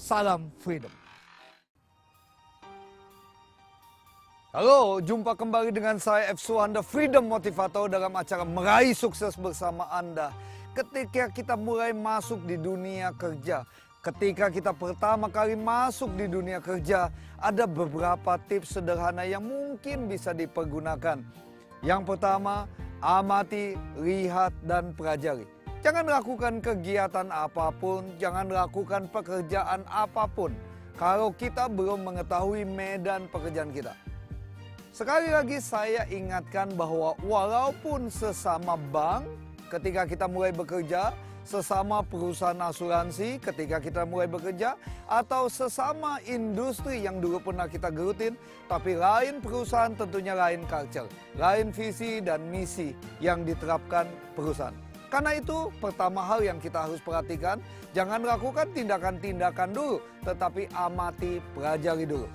Salam Freedom. Halo, jumpa kembali dengan saya F. Suhanda, Freedom Motivator dalam acara Meraih Sukses Bersama Anda. Ketika kita mulai masuk di dunia kerja, ketika kita pertama kali masuk di dunia kerja, ada beberapa tips sederhana yang mungkin bisa dipergunakan. Yang pertama, amati, lihat, dan pelajari. Jangan lakukan kegiatan apapun, jangan lakukan pekerjaan apapun kalau kita belum mengetahui medan pekerjaan kita. Sekali lagi saya ingatkan bahwa walaupun sesama bank ketika kita mulai bekerja, sesama perusahaan asuransi ketika kita mulai bekerja, atau sesama industri yang dulu pernah kita gelutin, tapi lain perusahaan, tentunya lain culture, lain visi dan misi yang diterapkan perusahaan. Karena itu, pertama hal yang kita harus perhatikan, jangan lakukan tindakan-tindakan dulu, tetapi amati, pelajari dulu.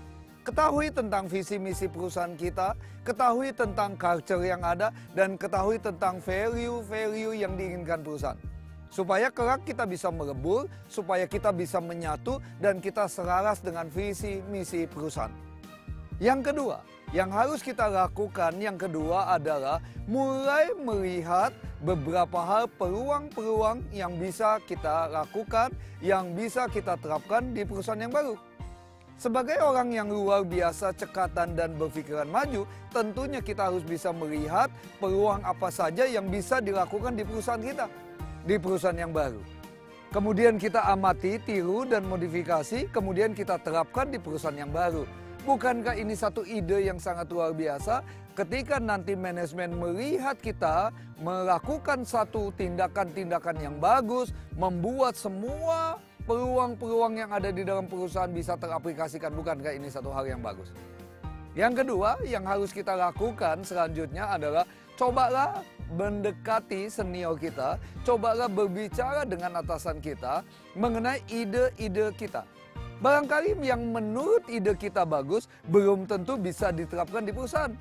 Ketahui tentang visi misi perusahaan kita, ketahui tentang culture yang ada, dan ketahui tentang value-value yang diinginkan perusahaan. Supaya kelak kita bisa melebur, supaya kita bisa menyatu, dan kita selaras dengan visi misi perusahaan. Yang kedua, yang harus kita lakukan, yang kedua adalah mulai melihat beberapa hal peluang-peluang yang bisa kita lakukan, yang bisa kita terapkan di perusahaan yang baru. Sebagai orang yang luar biasa cekatan dan berpikiran maju, tentunya kita harus bisa melihat peluang apa saja yang bisa dilakukan di perusahaan kita, di perusahaan yang baru. Kemudian kita amati, tiru, dan modifikasi, kemudian kita terapkan di perusahaan yang baru. Bukankah ini satu ide yang sangat luar biasa? Ketika nanti manajemen melihat kita melakukan satu tindakan-tindakan yang bagus, membuat semua peluang-peluang yang ada di dalam perusahaan bisa teraplikasikan, bukankah ini satu hal yang bagus? Yang kedua, yang harus kita lakukan selanjutnya adalah cobalah mendekati senior kita, cobalah berbicara dengan atasan kita mengenai ide-ide kita. Barangkali yang menurut ide kita bagus, belum tentu bisa diterapkan di perusahaan.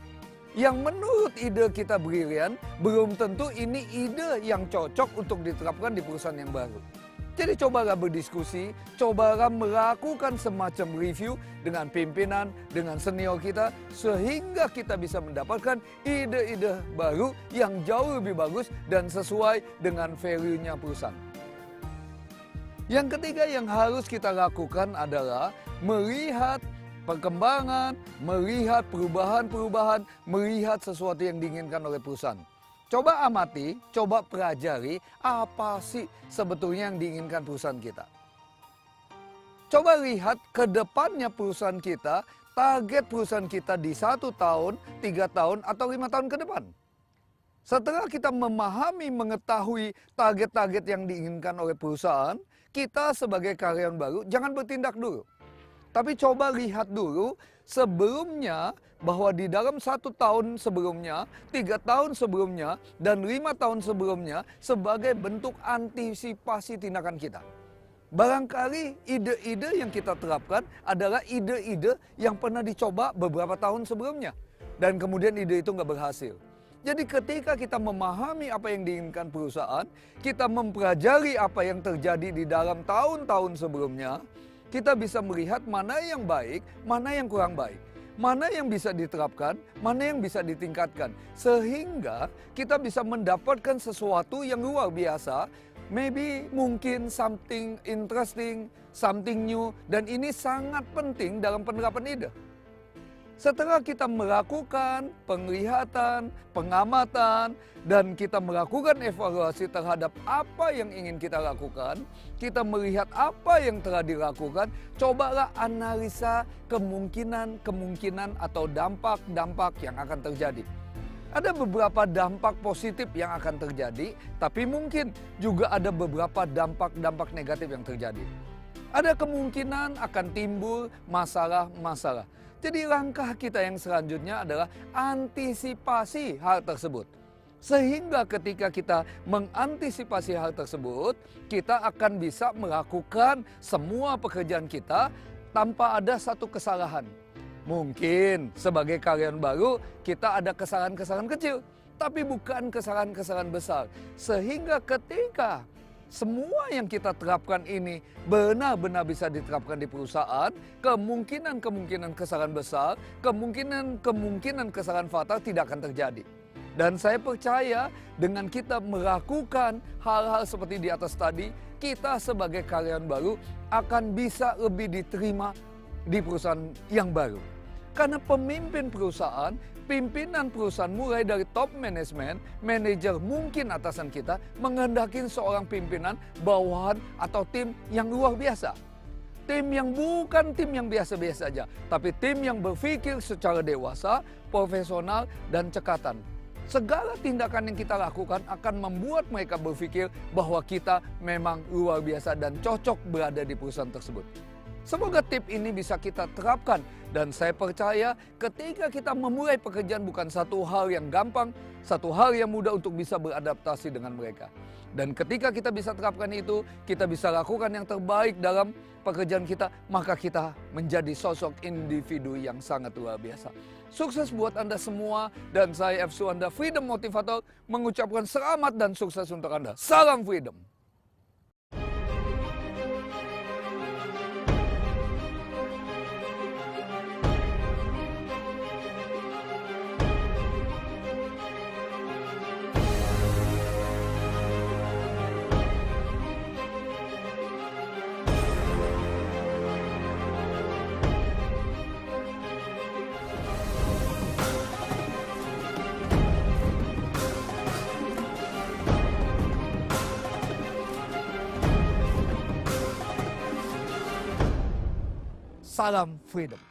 Yang menurut ide kita brilian, belum tentu ini ide yang cocok untuk diterapkan di perusahaan yang baru. Jadi cobalah berdiskusi, cobalah melakukan semacam review dengan pimpinan, dengan senior kita, sehingga kita bisa mendapatkan ide-ide baru yang jauh lebih bagus dan sesuai dengan value-nya perusahaan. Yang ketiga yang harus kita lakukan adalah melihat perkembangan, melihat perubahan-perubahan, melihat sesuatu yang diinginkan oleh perusahaan. Coba amati, coba pelajari apa sih sebetulnya yang diinginkan perusahaan kita. Coba lihat ke depannya perusahaan kita, target perusahaan kita di 1 tahun, 3 tahun, atau 5 tahun ke depan. Setelah kita memahami, mengetahui target-target yang diinginkan oleh perusahaan, kita sebagai karyawan baru jangan bertindak dulu. Tapi coba lihat dulu sebelumnya bahwa di dalam 1 tahun sebelumnya, 3 tahun sebelumnya, dan 5 tahun sebelumnya sebagai bentuk antisipasi tindakan kita. Barangkali ide-ide yang kita terapkan adalah ide-ide yang pernah dicoba beberapa tahun sebelumnya. Dan kemudian ide itu nggak berhasil. Jadi ketika kita memahami apa yang diinginkan perusahaan, kita mempelajari apa yang terjadi di dalam tahun-tahun sebelumnya, kita bisa melihat mana yang baik, mana yang kurang baik, mana yang bisa diterapkan, mana yang bisa ditingkatkan. Sehingga kita bisa mendapatkan sesuatu yang luar biasa, mungkin something interesting, something new, dan ini sangat penting dalam penerapan ide. Setelah kita melakukan penglihatan, pengamatan, dan kita melakukan evaluasi terhadap apa yang ingin kita lakukan, kita melihat apa yang telah dilakukan, cobalah analisa kemungkinan atau dampak-dampak yang akan terjadi. Ada beberapa dampak positif yang akan terjadi, tapi mungkin juga ada beberapa dampak-dampak negatif yang terjadi. Ada kemungkinan akan timbul masalah-masalah. Jadi langkah kita yang selanjutnya adalah antisipasi hal tersebut. Sehingga ketika kita mengantisipasi hal tersebut, kita akan bisa melakukan semua pekerjaan kita tanpa ada satu kesalahan. Mungkin sebagai karyawan baru kita ada kesalahan-kesalahan kecil, tapi bukan kesalahan-kesalahan besar. Sehingga ketika semua yang kita terapkan ini benar-benar bisa diterapkan di perusahaan, kemungkinan kesalahan besar, kemungkinan kesalahan fatal tidak akan terjadi. Dan saya percaya dengan kita melakukan hal-hal seperti di atas tadi, kita sebagai karyawan baru akan bisa lebih diterima di perusahaan yang baru. Karena pemimpin perusahaan, pimpinan perusahaan mulai dari top management, manajer mungkin atasan kita, menghendaki seorang pimpinan, bawahan atau tim yang luar biasa. Tim yang bukan tim yang biasa-biasa saja, tapi tim yang berpikir secara dewasa, profesional, dan cekatan. Segala tindakan yang kita lakukan akan membuat mereka berpikir bahwa kita memang luar biasa dan cocok berada di perusahaan tersebut. Semoga tip ini bisa kita terapkan dan saya percaya ketika kita memulai pekerjaan bukan satu hal yang gampang, satu hal yang mudah untuk bisa beradaptasi dengan mereka. Dan ketika kita bisa terapkan itu, kita bisa lakukan yang terbaik dalam pekerjaan kita, maka kita menjadi sosok individu yang sangat luar biasa. Sukses buat Anda semua dan saya F. Suwanda, Freedom Motivator, mengucapkan selamat dan sukses untuk Anda. Salam Freedom! Salam Freedom!